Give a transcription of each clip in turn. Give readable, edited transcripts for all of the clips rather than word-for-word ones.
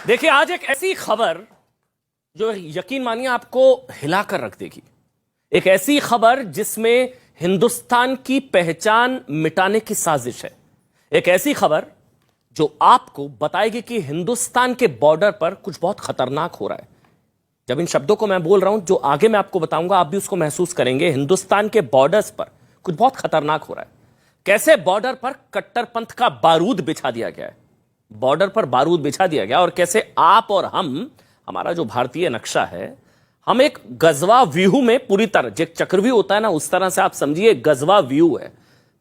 देखिए, आज एक ऐसी खबर जो यकीन मानिए आपको हिलाकर रख देगी। एक ऐसी खबर जिसमें हिंदुस्तान की पहचान मिटाने की साजिश है। एक ऐसी खबर जो आपको बताएगी कि हिंदुस्तान के बॉर्डर पर कुछ बहुत खतरनाक हो रहा है। जब इन शब्दों को मैं बोल रहा हूं, जो आगे मैं आपको बताऊंगा, आप भी उसको महसूस करेंगे। हिंदुस्तान के बॉर्डर्स पर कुछ बहुत खतरनाक हो रहा है। कैसे बॉर्डर पर कट्टरपंथ का बारूद बिछा दिया गया है, बॉर्डर पर बारूद बिछा दिया गया, और कैसे आप और हमारा जो भारतीय नक्शा है, हम एक गजवा व्यू में पूरी तरह, जो चक्रव्यूह होता है ना, उस तरह से आप समझिए गजवा व्यू है।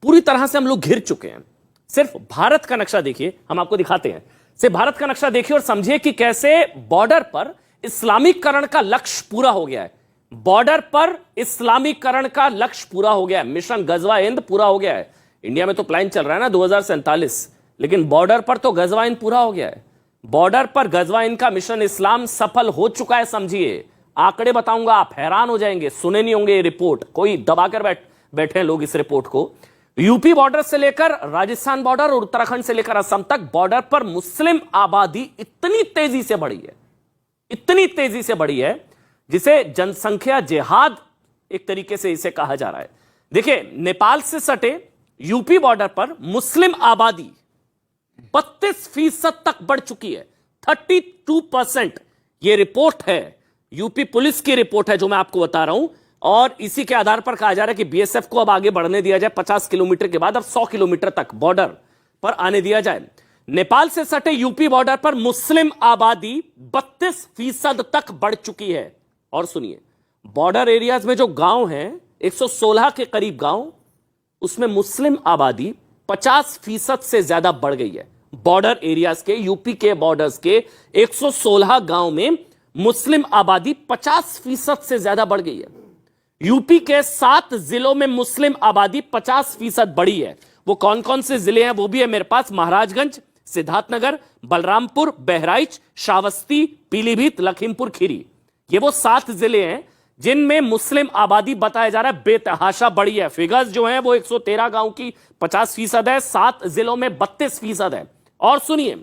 पूरी तरह से हम लोग घिर चुके हैं। सिर्फ भारत का नक्शा देखिए, हम आपको दिखाते हैं। सिर्फ भारत का नक्शा देखिए और समझिए कि कैसे बॉर्डर पर इस्लामीकरण का लक्ष्य पूरा हो गया है। बॉर्डर पर इस्लामीकरण का लक्ष्य पूरा हो गया है। मिशन गजवा हिंद पूरा हो गया है। इंडिया में तो प्लान चल रहा है ना 2047, लेकिन बॉर्डर पर तो गजवा हिंद पूरा हो गया है। बॉर्डर पर गजवा हिंद का मिशन इस्लाम सफल हो चुका है। समझिए, आंकड़े बताऊंगा, आप हैरान हो जाएंगे। सुने नहीं होंगे ये रिपोर्ट, कोई दबाकर बैठे हैं लोग इस रिपोर्ट को। यूपी बॉर्डर से लेकर राजस्थान बॉर्डर और उत्तराखंड से लेकर असम तक बॉर्डर पर मुस्लिम आबादी इतनी तेजी से बढ़ी है, इतनी तेजी से बढ़ी है, जिसे जनसंख्या जिहाद एक तरीके से इसे कहा जा रहा है। देखिए, नेपाल से सटे यूपी बॉर्डर पर मुस्लिम आबादी 32% तक बढ़ चुकी है। 32%। यह रिपोर्ट है, यूपी पुलिस की रिपोर्ट है जो मैं आपको बता रहा हूं, और इसी के आधार पर कहा जा रहा है कि बीएसएफ को अब आगे बढ़ने दिया जाए। 50 किलोमीटर के बाद अब 100 किलोमीटर तक बॉर्डर पर आने दिया जाए। नेपाल से सटे यूपी बॉर्डर पर मुस्लिम आबादी 32% तक बढ़ चुकी है। और सुनिए, बॉर्डर एरियाज में जो गांव हैं, 116 के करीब गांव, उसमें मुस्लिम आबादी 50% से ज्यादा बढ़ गई है। बॉर्डर एरियाज के, यूपी के बॉर्डर्स के 116 गांव में मुस्लिम आबादी 50% से ज्यादा बढ़ गई है। यूपी के 7 जिलों में मुस्लिम आबादी 50% बढ़ी है। वो कौन कौन से जिले हैं वो भी है मेरे पास। महाराजगंज, सिद्धार्थनगर, बलरामपुर, बहराइच, श्रावस्ती, पीलीभीत, लखीमपुर खीरी। ये वो 7 जिले हैं जिनमें मुस्लिम आबादी बताया जा रहा है बेतहाशा बढ़ी है। फिगर्स जो है वो 113 गांव की 50% है, 7 जिलों में 32% है। और सुनिए,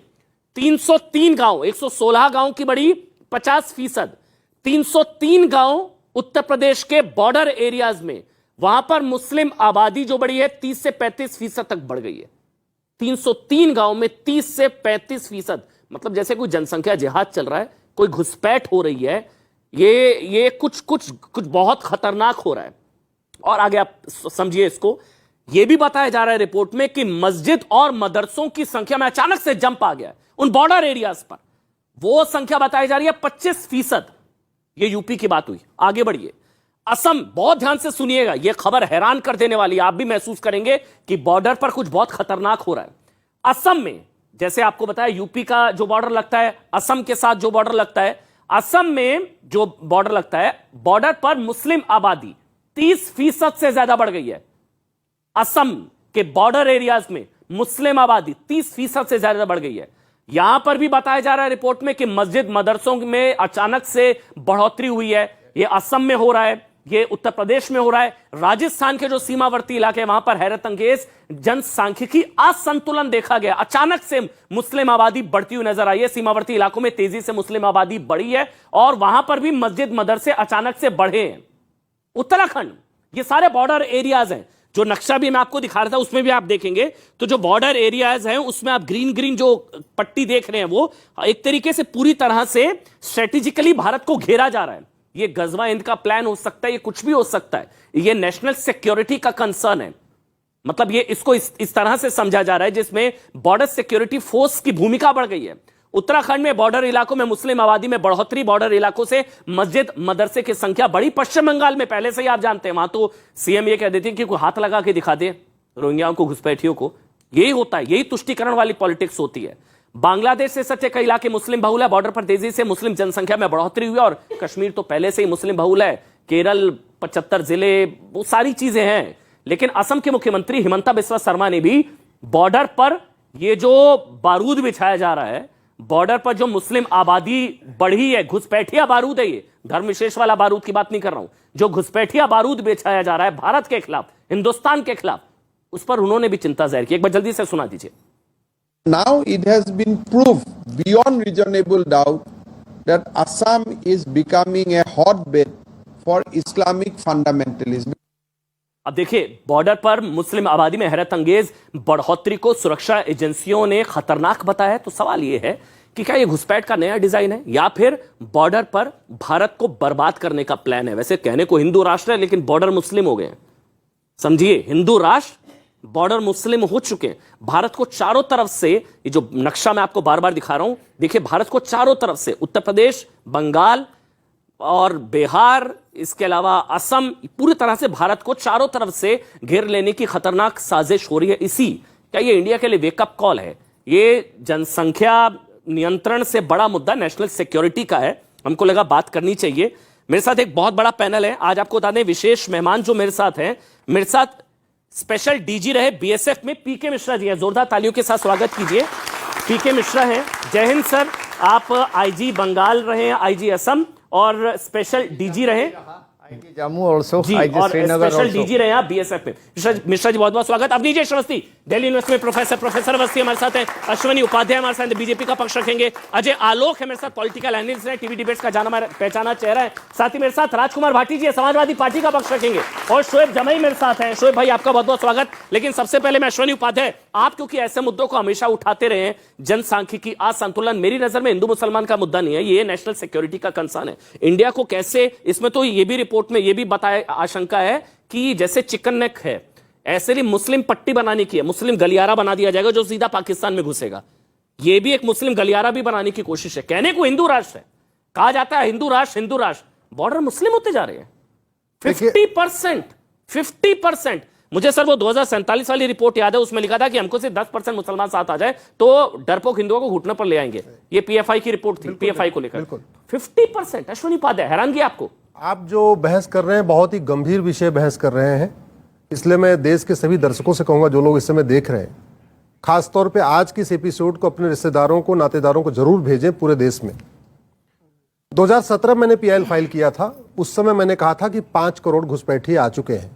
303 गांव, 116 गांव की बढ़ी 50%, 303 गांव उत्तर प्रदेश के बॉर्डर एरियाज में, वहां पर मुस्लिम आबादी जो बढ़ी है 30 से 35% तक बढ़ गई है। 303 गांव में 30 से 35%, मतलब जैसे कोई जनसंख्या जिहाद चल रहा है, कोई घुसपैठ हो रही है। ये कुछ बहुत खतरनाक हो रहा है। और आगे आप समझिए इसको, यह भी बताया जा रहा है रिपोर्ट में कि मस्जिद और मदरसों की संख्या में अचानक से जंप आ गया है उन बॉर्डर एरियाज पर। वो संख्या बताई जा रही है 25%। ये यूपी की बात हुई। आगे बढ़िए, असम, बहुत ध्यान से सुनिएगा, यह खबर हैरान कर देने वाली है। आप भी महसूस करेंगे कि बॉर्डर पर कुछ बहुत खतरनाक हो रहा है। असम में, जैसे आपको बताया, यूपी का जो बॉर्डर लगता है, असम के साथ जो बॉर्डर लगता है, असम में जो बॉर्डर लगता है, बॉर्डर पर मुस्लिम आबादी 30% से ज्यादा बढ़ गई है। असम के बॉर्डर एरियाज में मुस्लिम आबादी 30% से ज्यादा बढ़ गई है। यहां पर भी बताया जा रहा है रिपोर्ट में कि मस्जिद मदरसों में अचानक से बढ़ोतरी हुई है। यह असम में हो रहा है, यह उत्तर प्रदेश में हो रहा है। राजस्थान के जो सीमावर्ती इलाके हैं, वहां पर हैरत अंगेज जनसांख्यिकी असंतुलन देखा गया। अचानक से मुस्लिम आबादी बढ़ती हुई नजर आई है। सीमावर्ती इलाकों में तेजी से मुस्लिम आबादी बढ़ी है और वहां पर भी मस्जिद मदरसे अचानक से बढ़े हैं। उत्तराखंड, ये सारे बॉर्डर एरियाज हैं। जो नक्शा भी मैं आपको दिखा रहा था उसमें भी आप देखेंगे तो जो बॉर्डर एरियाज हैं उसमें आप ग्रीन ग्रीन जो पट्टी देख रहे हैं, वो एक तरीके से पूरी तरह से स्ट्रेटेजिकली भारत को घेरा जा रहा है। ये गजवा हिंद का प्लान हो सकता है, ये कुछ भी हो सकता है। ये नेशनल सिक्योरिटी का कंसर्न है। मतलब ये इसको इस तरह से समझा जा रहा है जिसमें बॉर्डर सिक्योरिटी फोर्स की भूमिका बढ़ गई है। उत्तराखंड में बॉर्डर इलाकों में मुस्लिम आबादी में बढ़ोतरी, बॉर्डर इलाकों से मस्जिद मदरसे की संख्या बढ़ी। पश्चिम बंगाल में पहले से ही आप जानते हैं, वहां तो सीएम ये कह देते हैं कि कोई हाथ लगा के दिखा दे रोहिंग्याओं को, घुसपैठियों को। यही होता है, यही तुष्टीकरण वाली पॉलिटिक्स होती है। बांग्लादेश से सटे कई इलाके मुस्लिम बहुल है। बॉर्डर पर तेजी से मुस्लिम जनसंख्या में बढ़ोतरी हुई और कश्मीर तो पहले से ही मुस्लिम बहुल है। केरल, 75 जिले, वो सारी चीजें हैं। लेकिन असम के मुख्यमंत्री हिमंता बिस्वा शर्मा ने भी बॉर्डर पर ये जो बारूद बिछाया जा रहा है, बॉर्डर पर जो मुस्लिम आबादी बढ़ी है, घुसपैठिया बारूद है, ये धर्म विशेष वाला बारूद की बात नहीं कर रहा हूं, जो घुसपैठिया बारूद बिछाया जा रहा है भारत के खिलाफ, हिंदुस्तान के खिलाफ, उस पर उन्होंने भी चिंता जाहिर की। एक बार जल्दी से सुना दीजिए। Now it has been proved beyond reasonable doubt that Assam is becoming a hotbed for Islamic fundamentalism. अब देखिए, बॉर्डर पर मुस्लिम आबादी में हैरत अंगेज बढ़ोतरी को सुरक्षा एजेंसियों ने खतरनाक बताया है। तो सवाल यह है कि क्या यह घुसपैठ का नया डिजाइन है या फिर बॉर्डर पर भारत को बर्बाद करने का प्लान है। वैसे कहने को हिंदू राष्ट्र है, लेकिन बॉर्डर मुस्लिम हो गए हैं। समझिए, हिंदू राष्ट्र, बॉर्डर मुस्लिम हो चुके हैं। भारत को चारों तरफ से, ये जो नक्शा मैं आपको बार बार दिखा रहा हूं, देखिए भारत को चारों तरफ से, उत्तर प्रदेश, बंगाल और बिहार, इसके अलावा असम, पूरी तरह से भारत को चारों तरफ से घेर लेने की खतरनाक साजिश हो रही है। क्या ये इंडिया के लिए वेकअप कॉल है? ये जनसंख्या नियंत्रण से बड़ा मुद्दा नेशनल सिक्योरिटी का है, हमको लगा बात करनी चाहिए। मेरे साथ एक बहुत बड़ा पैनल है। आज आपको बता दें, विशेष मेहमान जो मेरे साथ हैं, मेरे साथ स्पेशल डीजी रहे बीएसएफ में पीके मिश्रा जी हैं। जोरदार तालियों के साथ स्वागत कीजिए। पीके मिश्रा हैं। जय हिंद सर। आप आईजी बंगाल रहे, आईजी असम और स्पेशल डीजी रहे जम्मू और स्पेशल डीजी रहे आप बीएसएफ में। मिश्रा जी बहुत बहुत स्वागत। अब दीजिए अश्वस्ती, दिल्ली यूनिवर्सिटी में प्रोफेसर अवस्थी हमारे साथ हैं। अश्वनी उपाध्याय हमारे साथ बीजेपी का पक्ष रखेंगे। अजय आलोक है मेरे साथ, पॉलिटिकल एनालिस्ट है, टीवी डिबेट्स का जाना पहचाना चेहरा है। साथ ही मेरे साथ राजकुमार भाटी जी है, समाजवादी पार्टी का पक्ष रखेंगे। और शोएब जमई मेरे साथ है। शोएब भाई आपका बहुत बहुत स्वागत। लेकिन सबसे पहले मैं अश्वनी उपाध्याय, आप क्योंकि ऐसे मुद्दों को हमेशा उठाते रहे हैं, जनसांख्यिकी, असंतुलन, मेरी नजर में हिंदू मुसलमान का मुद्दा नहीं है, ये नेशनल सिक्योरिटी का कंसर्न है। इंडिया को कैसे, इसमें तो ये भी रिपोर्ट में ये भी बताया, आशंका है कि जैसे चिकन नेक है, ऐसे ही मुस्लिम पट्टी बनाने की है, मुस्लिम गलियारा बना दिया जाएगा जो सीधा पाकिस्तान में घुसेगा। यह भी एक मुस्लिम गलियारा भी बनाने की कोशिश है। कहने को हिंदू राष्ट्र है, कहा जाता है हिंदू राष्ट्र, बॉर्डर मुस्लिम होते जा रहे हैं। 50%। मुझे सर वो 2047 वाली रिपोर्ट याद है, उसमें लिखा था कि हमको सिर्फ 10% मुसलमान साथ आ जाए तो डरपोक हिंदुओं को घुटने पर ले आएंगे। ये पीएफआई की रिपोर्ट थी, पीएफआई को लेकर 50%। अश्वनी उपाध्याय, हैरानगी आपको? आप जो बहस कर रहे हैं बहुत ही गंभीर विषय बहस कर रहे हैं, इसलिए मैं देश के सभी दर्शकों से कहूंगा जो लोग इस समय देख रहे हैं, खासतौर पे आज के इस एपिसोड को अपने रिश्तेदारों को, नातेदारों को जरूर भेजें पूरे देश में। 2017 मैंने पीआईएल फाइल किया था, उस समय मैंने कहा था कि 5 करोड़ घुसपैठिए आ चुके हैं।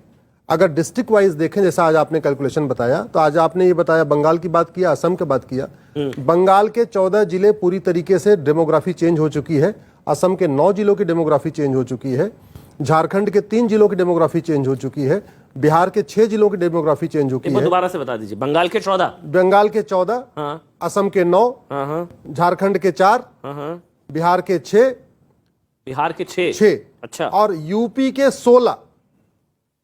अगर डिस्ट्रिक्ट वाइज देखें, जैसा आज आपने कैलकुलेशन बताया, तो आज आपने ये बताया बंगाल की बात किया, असम की बात किया। बंगाल के 14 जिले पूरी तरीके से डेमोग्राफी चेंज हो चुकी है, असम के 9 जिलों की डेमोग्राफी चेंज हो चुकी है, झारखंड के 3 जिलों की डेमोग्राफी चेंज हो चुकी है, बिहार के 6 जिलों की डेमोग्राफी चेंज हो चुकी है। दोबारा से बता दीजिए। बंगाल के 14, हाँ। असम के 9, हाँ। झारखंड के 4, हाँ। बिहार के 6, 6। अच्छा। और यूपी के 16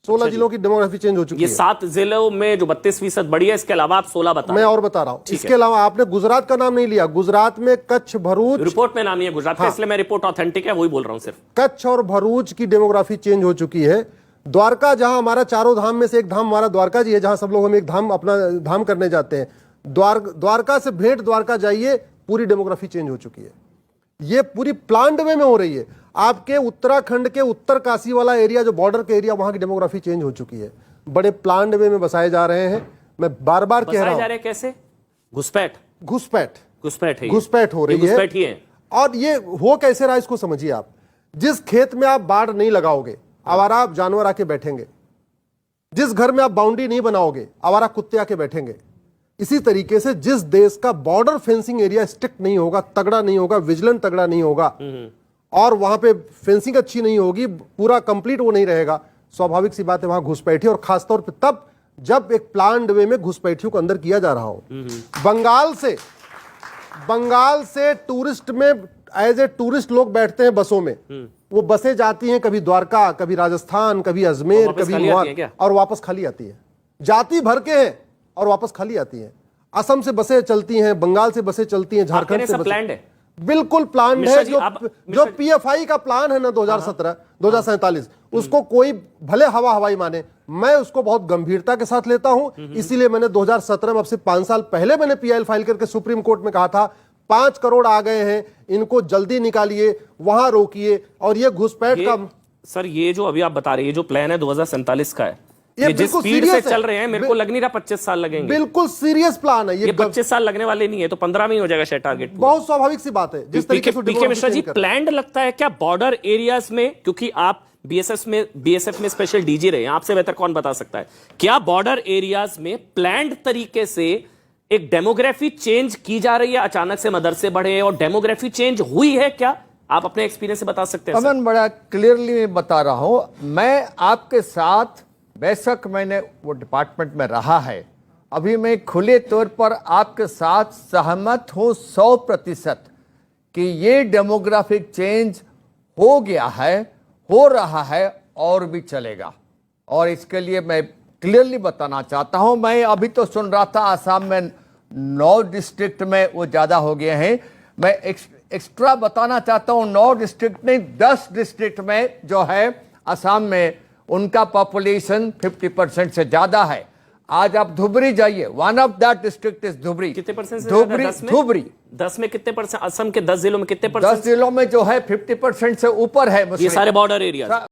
जिलों की डेमोग्राफी चेंज हो चुकी है। ये 7 जिलों में जो 32% बढ़ी है, इसके अलावा आप 16 बता। मैं और बता रहा हूं। इसके अलावा आपने गुजरात का नाम नहीं लिया। गुजरात में कच्छ, भरूच, रिपोर्ट में नाम नहीं है गुजरात का, इसलिए मैं रिपोर्ट ऑथेंटिक है वही बोल रहा हूं सिर्फ। कच्छ और भरूच की डेमोग्राफी चेंज हो चुकी है। द्वारका, जहां हमारा चारों धाम में से एक धाम हमारा द्वारका जी है, जहां सब लोग हम एक धाम अपना धाम करने जाते हैं, द्वारका से भेंट द्वारका जाइए, पूरी डेमोग्राफी चेंज हो चुकी है। ये पूरी प्लान्ड वे में हो रही है। आपके उत्तराखंड के उत्तर काशी वाला एरिया, जो बॉर्डर के एरिया, वहां की डेमोग्राफी चेंज हो चुकी है। बड़े प्लान्ड वे में बसाए जा रहे हैं। मैं बार बार कह रहा हूं। कैसे? घुसपैठ हो रही है। और ये हो कैसे रहा, इसको समझिए आप। जिस खेत में आप बाड़ नहीं लगाओगे, आवारा जानवर आके बैठेंगे। जिस घर में आप बाउंड्री नहीं बनाओगे, आवारा कुत्ते आके बैठेंगे। इसी तरीके से जिस देश का बॉर्डर फेंसिंग एरिया स्ट्रिक्ट नहीं होगा, तगड़ा नहीं होगा, विजिलेंट तगड़ा नहीं होगा, और वहां पे फेंसिंग अच्छी नहीं होगी, पूरा कंप्लीट वो नहीं रहेगा, स्वाभाविक सी बात है वहां घुसपैठी। और खासतौर पे तब जब एक प्लान्ड वे में घुसपैठियों को अंदर किया जा रहा हो। बंगाल से टूरिस्ट में एज ए टूरिस्ट लोग बैठते हैं बसों में। वो बसें जाती हैं कभी द्वारका, कभी राजस्थान, कभी अजमेर, कभी वहां, और वापस खाली आती है। जाति भर के हैं और वापस खाली आती हैं। असम से बसें चलती हैं, बंगाल से बसें चलती हैं, झारखंड से बसें। बिल्कुल प्लान है। जो पीएफआई का प्लान है ना 2047, उसको कोई भले हवाई माने, मैं उसको बहुत गंभीरता के साथ लेता हूं। इसीलिए मैंने 2017 में, अब से 5 साल पहले मैंने पीआईएल फाइल करके सुप्रीम कोर्ट में कहा था 5 करोड़ आ गए हैं, इनको जल्दी निकालिए, वहां रोकिए। और ये घुसपैठ का, सर ये जो अभी आप बता रहे हैं, ये जो प्लान है 2047 का है, ये जिस स्पीड से चल रहे हैं, मेरे को लग नहीं रहा 25 साल लगेंगे। बिल्कुल सीरियस प्लान है ये 25 साल लगने वाले नहीं है, तो 15 में ही हो जाएगा शायद टारगेट। बहुत स्वाभाविक सी बात है। जिस तरीके से पीके मिश्रा जी, प्लान्ड लगता है क्या बॉर्डर एरियाज में? क्योंकि आप बीएसएफ में स्पेशल डीजी रहे हैं, आपसे बेहतर कौन बता सकता है, क्या बॉर्डर एरियाज में प्लान्ड तरीके से एक डेमोग्राफी चेंज की जा रही है, अचानक से मदरसे बढ़े और डेमोग्राफी चेंज हुई है क्या? आप अपने एक्सपीरियंस से बता सकते हैं? अमन, बड़ा क्लियरली बता रहा हूं, मैं आपके साथ, बेशक मैंने वो डिपार्टमेंट में रहा है, अभी मैं खुले तौर पर आपके साथ सहमत हूं 100% कि ये डेमोग्राफिक चेंज हो गया है, हो रहा है और भी चलेगा। और इसके लिए मैं क्लियरली बताना चाहता हूं, मैं अभी तो सुन रहा था आसाम में 9 डिस्ट्रिक्ट में वो ज्यादा हो गए हैं। मैं एक्स्ट्रा बताना चाहता हूं, 9 डिस्ट्रिक्ट नहीं 10 डिस्ट्रिक्ट में जो है आसाम में, उनका पॉपुलेशन 50% से ज्यादा है। आज आप धुबरी जाइए, one of that district is Dhubri. कितने परसेंट से? धुबरी, 10 में? 10 में कितने परसेंट? असम के 10 जिलों में कितने परसेंट? 10 जिलों में जो है 50% से ऊपर है ये सारे बॉर्डर एरिया।